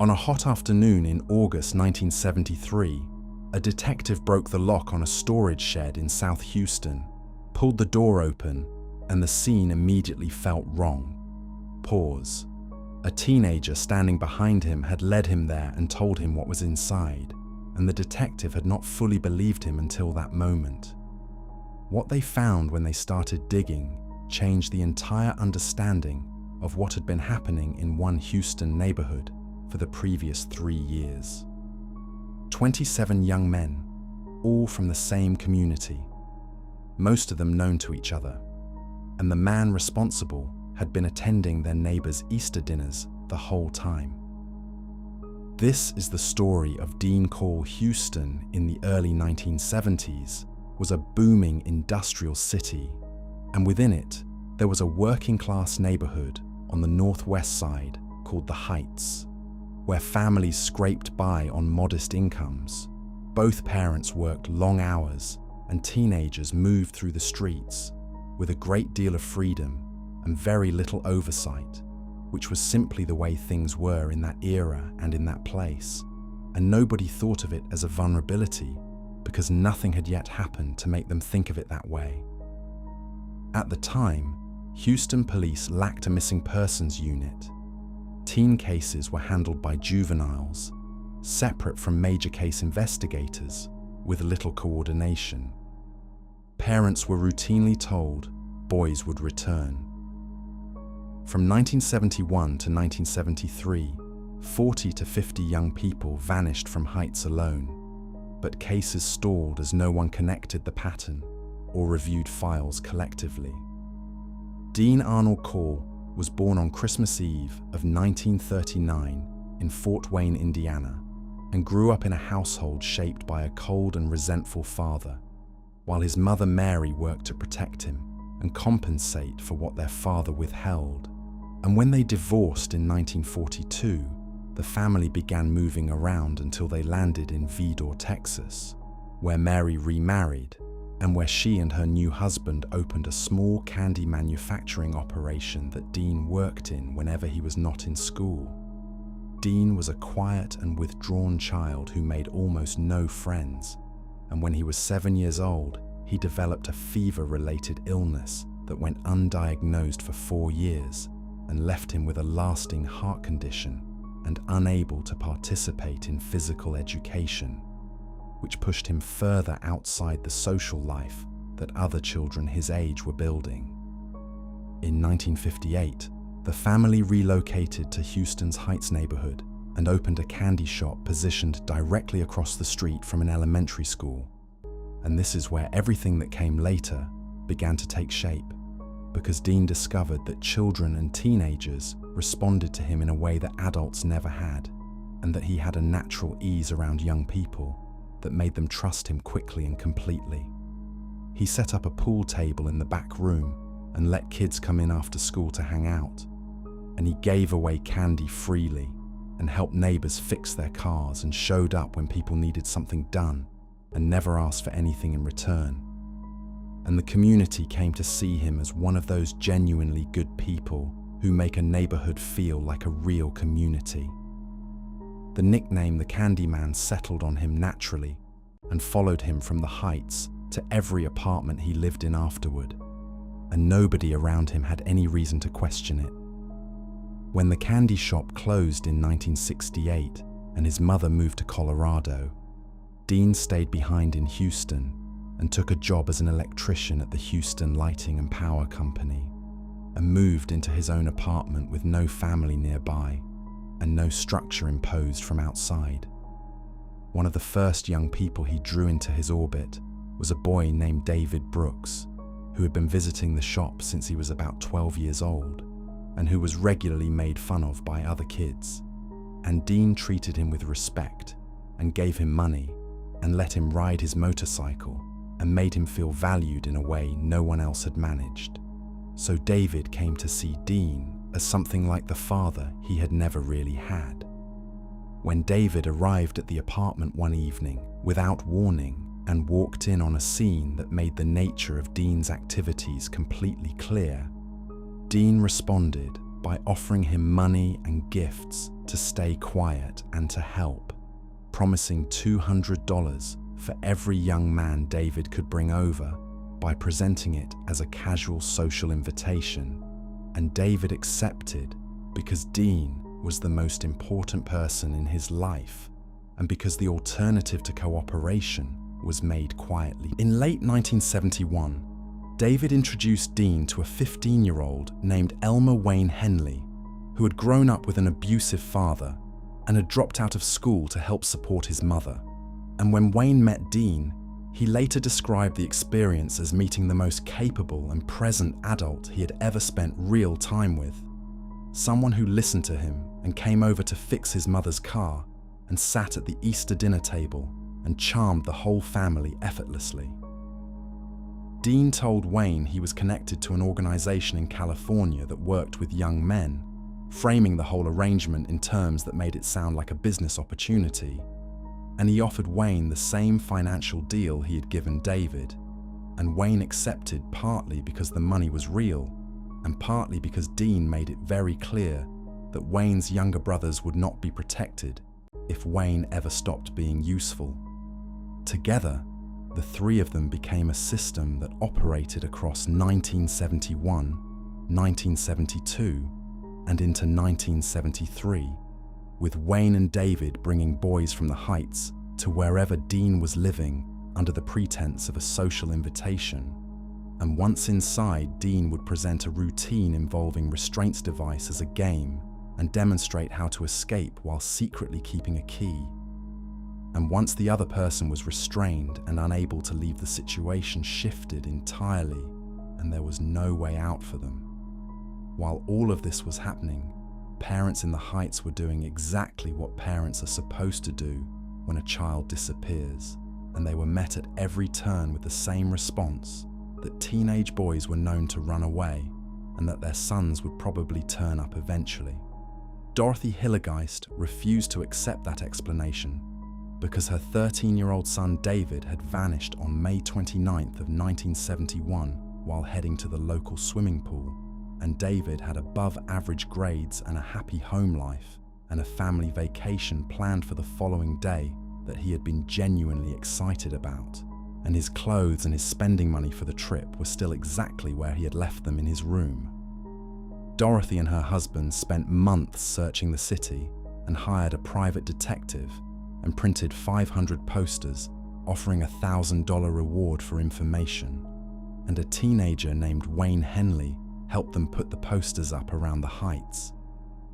On a hot afternoon in August 1973, a detective broke the lock on a storage shed in South Houston, pulled the door open, and the scene immediately felt wrong. Pause. A teenager standing behind him had led him there and told him what was inside, and the detective had not fully believed him until that moment. What they found when they started digging changed the entire understanding of what had been happening in one Houston neighborhood for the previous 3 years. 27 young men, all from the same community, most of them known to each other, and the man responsible had been attending their neighbors' Easter dinners the whole time. This is the story of Dean Corll. Houston in the early 1970s was a booming industrial city, and within it, there was a working-class neighborhood on the northwest side called the Heights, where families scraped by on modest incomes. Both parents worked long hours, and teenagers moved through the streets with a great deal of freedom and very little oversight, which was simply the way things were in that era and in that place, and nobody thought of it as a vulnerability because nothing had yet happened to make them think of it that way. At the time, Houston police lacked a missing persons unit. Teen cases were handled by juveniles, separate from major case investigators, with little coordination. Parents were routinely told boys would return. From 1971 to 1973, 40 to 50 young people vanished from Heights alone, but cases stalled as no one connected the pattern or reviewed files collectively. Dean Arnold Corll was born on Christmas Eve of 1939 in Fort Wayne, Indiana, and grew up in a household shaped by a cold and resentful father, while his mother Mary worked to protect him and compensate for what their father withheld. And when they divorced in 1942, the family began moving around until they landed in Vidor, Texas, where Mary remarried and where she and her new husband opened a small candy manufacturing operation that Dean worked in whenever he was not in school. Dean was a quiet and withdrawn child who made almost no friends, and when he was 7 years old, he developed a fever-related illness that went undiagnosed for 4 years and left him with a lasting heart condition and unable to participate in physical education, which pushed him further outside the social life that other children his age were building. In 1958, the family relocated to Houston's Heights neighborhood and opened a candy shop positioned directly across the street from an elementary school. And this is where everything that came later began to take shape, because Dean discovered that children and teenagers responded to him in a way that adults never had, and that he had a natural ease around young people that made them trust him quickly and completely. He set up a pool table in the back room and let kids come in after school to hang out, and he gave away candy freely and helped neighbors fix their cars and showed up when people needed something done and never asked for anything in return. And the community came to see him as one of those genuinely good people who make a neighborhood feel like a real community. The nickname the Candyman settled on him naturally and followed him from the Heights to every apartment he lived in afterward, and nobody around him had any reason to question it. When the candy shop closed in 1968 and his mother moved to Colorado, Dean stayed behind in Houston and took a job as an electrician at the Houston Lighting and Power Company, and moved into his own apartment with no family nearby and no structure imposed from outside. One of the first young people he drew into his orbit was a boy named David Brooks, who had been visiting the shop since he was about 12 years old, and who was regularly made fun of by other kids. And Dean treated him with respect and gave him money and let him ride his motorcycle and made him feel valued in a way no one else had managed. So David came to see Dean as something like the father he had never really had. When David arrived at the apartment one evening without warning and walked in on a scene that made the nature of Dean's activities completely clear, Dean responded by offering him money and gifts to stay quiet and to help, promising $200 for every young man David could bring over by presenting it as a casual social invitation. And David accepted because Dean was the most important person in his life and because the alternative to cooperation was made quietly. In late 1971, David introduced Dean to a 15-year-old named Elmer Wayne Henley, who had grown up with an abusive father and had dropped out of school to help support his mother. And when Wayne met Dean, he later described the experience as meeting the most capable and present adult he had ever spent real time with. Someone who listened to him and came over to fix his mother's car and sat at the Easter dinner table and charmed the whole family effortlessly. Dean told Wayne he was connected to an organization in California that worked with young men, framing the whole arrangement in terms that made it sound like a business opportunity. And he offered Wayne the same financial deal he had given David, and Wayne accepted partly because the money was real, and partly because Dean made it very clear that Wayne's younger brothers would not be protected if Wayne ever stopped being useful. Together, the three of them became a system that operated across 1971, 1972, and into 1973, with Wayne and David bringing boys from the Heights to wherever Dean was living under the pretense of a social invitation. And once inside, Dean would present a routine involving restraints device as a game and demonstrate how to escape while secretly keeping a key. And once the other person was restrained and unable to leave, the situation shifted entirely and there was no way out for them. While all of this was happening, parents in the Heights were doing exactly what parents are supposed to do when a child disappears, and they were met at every turn with the same response, that teenage boys were known to run away and that their sons would probably turn up eventually. Dorothy Hillergeist refused to accept that explanation because her 13-year-old son David had vanished on May 29th of 1971 while heading to the local swimming pool, and David had above-average grades and a happy home life and a family vacation planned for the following day that he had been genuinely excited about, and his clothes and his spending money for the trip were still exactly where he had left them in his room. Dorothy and her husband spent months searching the city and hired a private detective and printed 500 posters offering a $1,000 reward for information, and a teenager named Wayne Henley helped them put the posters up around the Heights,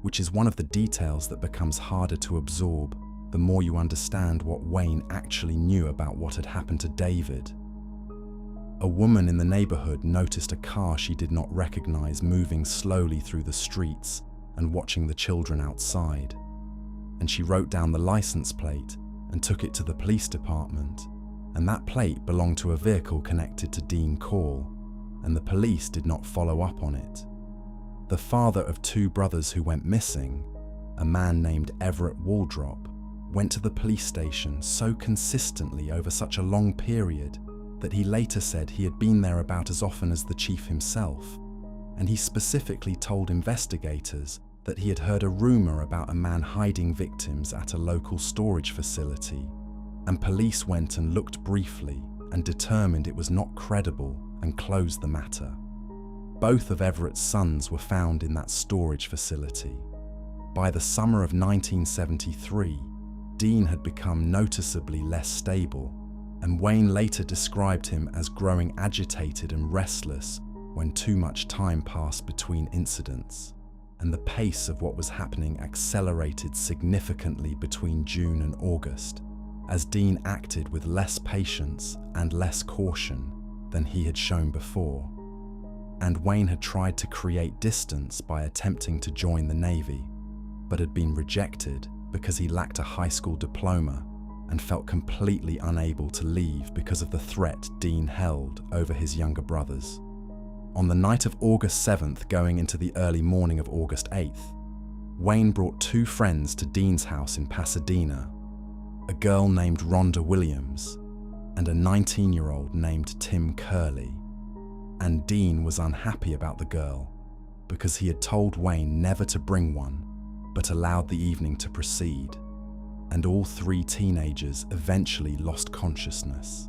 which is one of the details that becomes harder to absorb the more you understand what Wayne actually knew about what had happened to David. A woman in the neighborhood noticed a car she did not recognize moving slowly through the streets and watching the children outside, and she wrote down the license plate and took it to the police department, and that plate belonged to a vehicle connected to Dean Corll, and the police did not follow up on it. The father of two brothers who went missing, a man named Everett Waldrop, went to the police station so consistently over such a long period that he later said he had been there about as often as the chief himself, and he specifically told investigators that he had heard a rumor about a man hiding victims at a local storage facility, and police went and looked briefly and determined it was not credible and closed the matter. Both of Everett's sons were found in that storage facility. By the summer of 1973, Dean had become noticeably less stable, and Wayne later described him as growing agitated and restless when too much time passed between incidents, and the pace of what was happening accelerated significantly between June and August, as Dean acted with less patience and less caution than he had shown before. And Wayne had tried to create distance by attempting to join the Navy, but had been rejected because he lacked a high school diploma and felt completely unable to leave because of the threat Dean held over his younger brothers. On the night of August 7th, going into the early morning of August 8th, Wayne brought two friends to Dean's house in Pasadena, a girl named Rhonda Williams and a 19-year-old named Tim Curley. And Dean was unhappy about the girl because he had told Wayne never to bring one, but allowed the evening to proceed, and all 3 teenagers eventually lost consciousness.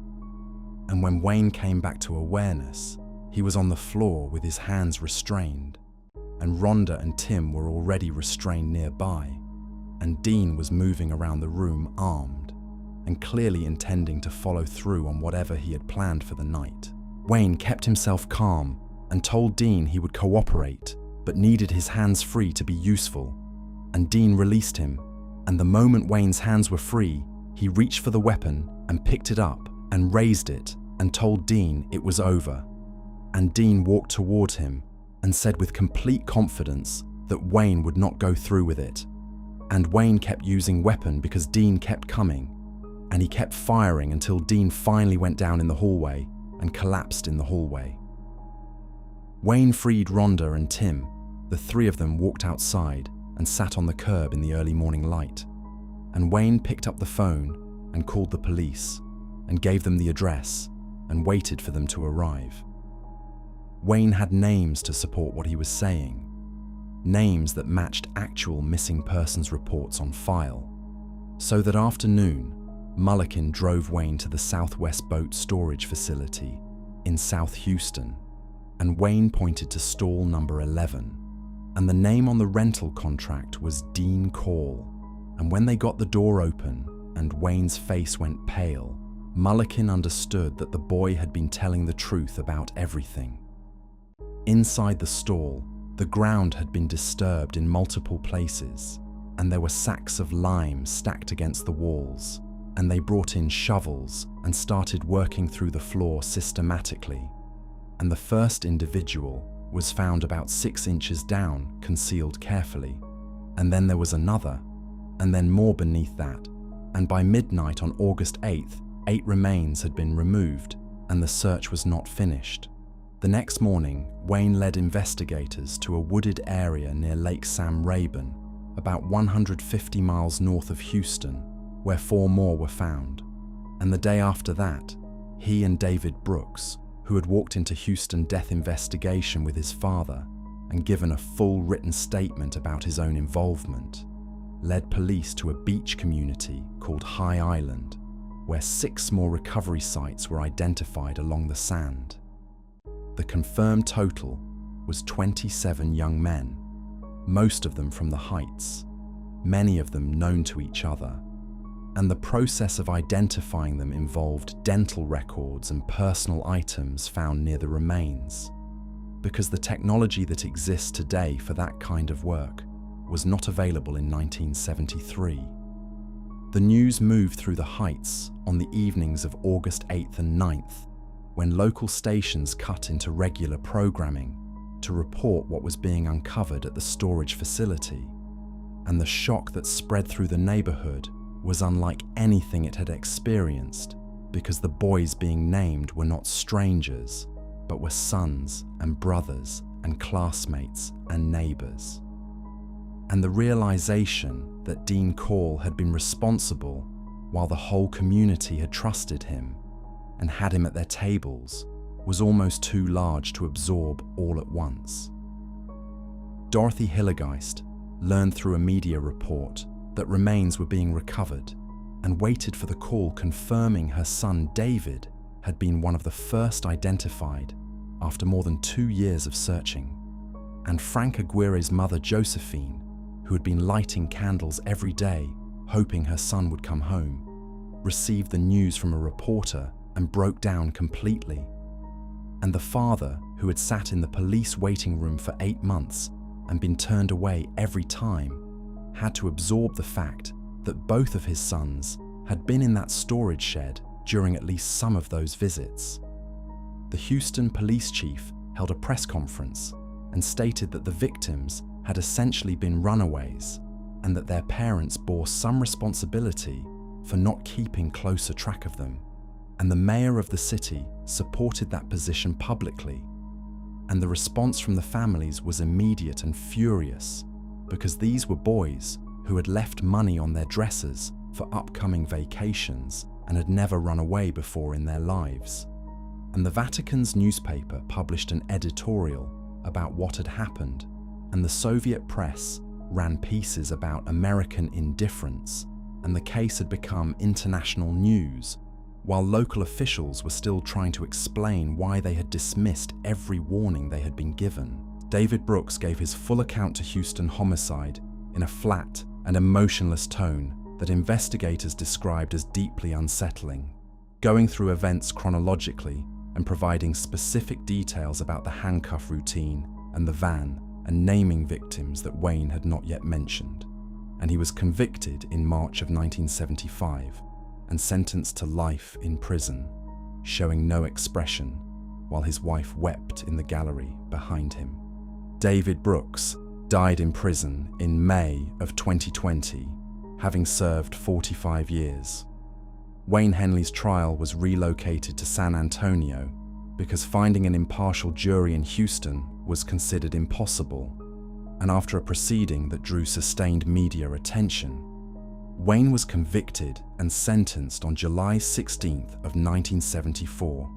And when Wayne came back to awareness, he was on the floor with his hands restrained, and Rhonda and Tim were already restrained nearby, and Dean was moving around the room armed, and clearly intending to follow through on whatever he had planned for the night. Wayne kept himself calm and told Dean he would cooperate, but needed his hands free to be useful, and Dean released him, and the moment Wayne's hands were free, he reached for the weapon and picked it up and raised it and told Dean it was over. And Dean walked towards him and said with complete confidence that Wayne would not go through with it. And Wayne kept using weapon because Dean kept coming, and he kept firing until Dean finally went down in the hallway and collapsed in the hallway. Wayne freed Rhonda and Tim. The 3 of them walked outside and sat on the curb in the early morning light. And Wayne picked up the phone and called the police and gave them the address and waited for them to arrive. Wayne had names to support what he was saying, names that matched actual missing persons reports on file. So that afternoon, Mulliken drove Wayne to the Southwest Boat Storage Facility in South Houston, and Wayne pointed to stall number 11, and the name on the rental contract was Dean Corll. And when they got the door open and Wayne's face went pale, Mulliken understood that the boy had been telling the truth about everything. Inside the stall, the ground had been disturbed in multiple places, and there were sacks of lime stacked against the walls, and they brought in shovels and started working through the floor systematically. And the first individual was found about 6 inches down, concealed carefully. And then there was another, and then more beneath that. And by midnight on August 8th, 8 remains had been removed, and the search was not finished. The next morning, Wayne led investigators to a wooded area near Lake Sam Rayburn, about 150 miles north of Houston, where 4 more were found. And the day after that, he and David Brooks, who had walked into Houston death investigation with his father and given a full written statement about his own involvement, led police to a beach community called High Island, where 6 more recovery sites were identified along the sand. The confirmed total was 27 young men, most of them from the Heights, many of them known to each other, and the process of identifying them involved dental records and personal items found near the remains, because the technology that exists today for that kind of work was not available in 1973. The news moved through the Heights on the evenings of August 8th and 9th, when local stations cut into regular programming to report what was being uncovered at the storage facility, and the shock that spread through the neighborhood was unlike anything it had experienced, because the boys being named were not strangers, but were sons and brothers and classmates and neighbors. And the realization that Dean Corll had been responsible while the whole community had trusted him and had him at their tables was almost too large to absorb all at once. Dorothy Hillergeist learned through a media report that remains were being recovered and waited for the call confirming her son David had been one of the first identified after more than 2 years of searching. And Frank Aguirre's mother Josephine, who had been lighting candles every day hoping her son would come home, received the news from a reporter and broke down completely. And the father, who had sat in the police waiting room for 8 months and been turned away every time, had to absorb the fact that both of his sons had been in that storage shed during at least some of those visits. The Houston police chief held a press conference and stated that the victims had essentially been runaways and that their parents bore some responsibility for not keeping closer track of them. And the mayor of the city supported that position publicly. And the response from the families was immediate and furious, because these were boys who had left money on their dressers for upcoming vacations and had never run away before in their lives. And the Vatican's newspaper published an editorial about what had happened, and the Soviet press ran pieces about American indifference, and the case had become international news, while local officials were still trying to explain why they had dismissed every warning they had been given. David Brooks gave his full account to Houston homicide in a flat and emotionless tone that investigators described as deeply unsettling, going through events chronologically and providing specific details about the handcuff routine and the van, and naming victims that Wayne had not yet mentioned. And he was convicted in March of 1975 and sentenced to life in prison, showing no expression while his wife wept in the gallery behind him. David Brooks died in prison in May of 2020, having served 45 years. Wayne Henley's trial was relocated to San Antonio because finding an impartial jury in Houston was considered impossible, and after a proceeding that drew sustained media attention, Wayne was convicted and sentenced on July 16th of 1974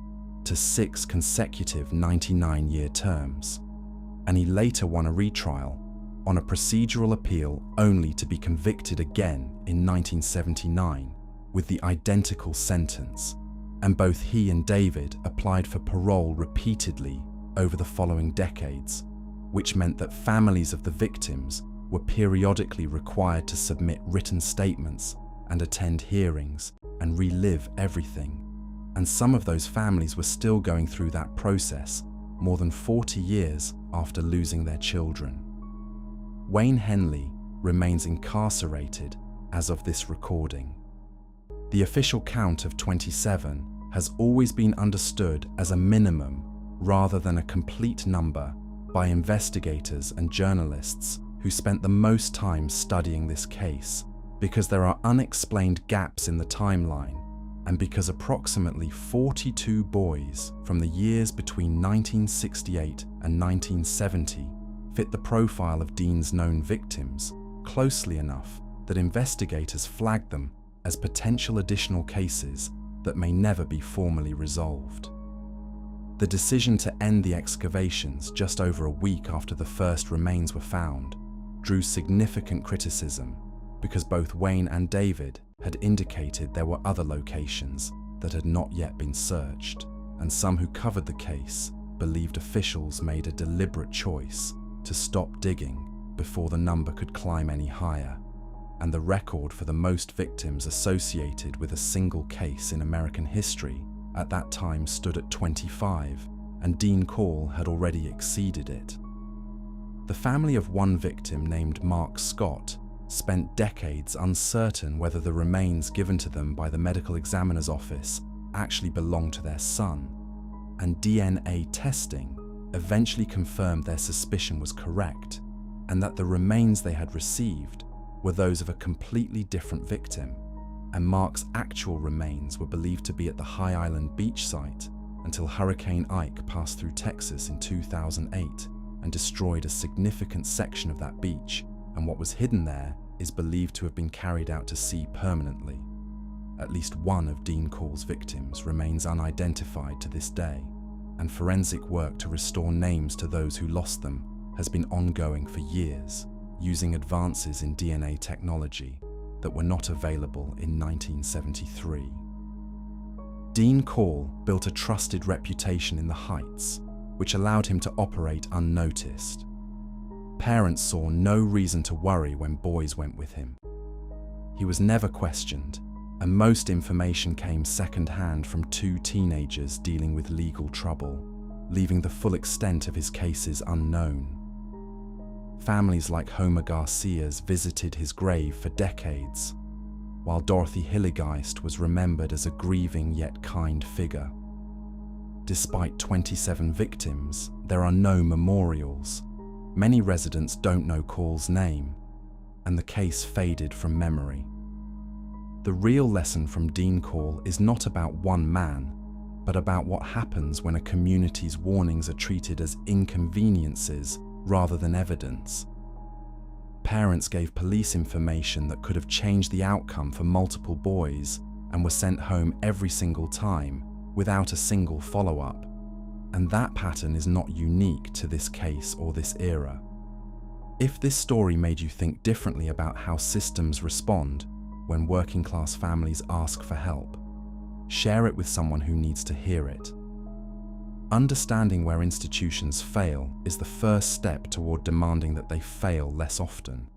to 6 consecutive 99-year terms, and he later won a retrial on a procedural appeal only to be convicted again in 1979 with the identical sentence, and both he and David applied for parole repeatedly over the following decades, which meant that families of the victims were periodically required to submit written statements and attend hearings and relive everything. And some of those families were still going through that process more than 40 years after losing their children. Wayne Henley remains incarcerated as of this recording. The official count of 27 has always been understood as a minimum rather than a complete number by investigators and journalists who spent the most time studying this case, because there are unexplained gaps in the timeline, and because approximately 42 boys from the years between 1968 and 1970 fit the profile of Dean's known victims closely enough that investigators flagged them as potential additional cases that may never be formally resolved. The decision to end the excavations just over a week after the first remains were found drew significant criticism because both Wayne and David had indicated there were other locations that had not yet been searched, and some who covered the case believed officials made a deliberate choice to stop digging before the number could climb any higher, and the record for the most victims associated with a single case in American history at that time stood at 25, and Dean Corll had already exceeded it. The family of one victim named Mark Scott spent decades uncertain whether the remains given to them by the medical examiner's office actually belonged to their son, and DNA testing eventually confirmed their suspicion was correct, and that the remains they had received were those of a completely different victim, and Mark's actual remains were believed to be at the High Island beach site until Hurricane Ike passed through Texas in 2008 and destroyed a significant section of that beach, and what was hidden there is believed to have been carried out to sea permanently. At least one of Dean Corll's victims remains unidentified to this day, and forensic work to restore names to those who lost them has been ongoing for years, using advances in DNA technology that were not available in 1973. Dean Corll built a trusted reputation in the Heights, which allowed him to operate unnoticed. Parents saw no reason to worry when boys went with him. He was never questioned, and most information came second-hand from 2 teenagers dealing with legal trouble, leaving the full extent of his cases unknown. Families like Homer Garcia's visited his grave for decades, while Dorothy Hilligeist was remembered as a grieving yet kind figure. Despite 27 victims, there are no memorials. Many residents don't know Corll's name, and the case faded from memory. The real lesson from Dean Corll is not about one man, but about what happens when a community's warnings are treated as inconveniences rather than evidence. Parents gave police information that could have changed the outcome for multiple boys and were sent home every single time without a single follow-up. And that pattern is not unique to this case or this era. If this story made you think differently about how systems respond when working-class families ask for help, share it with someone who needs to hear it. Understanding where institutions fail is the first step toward demanding that they fail less often.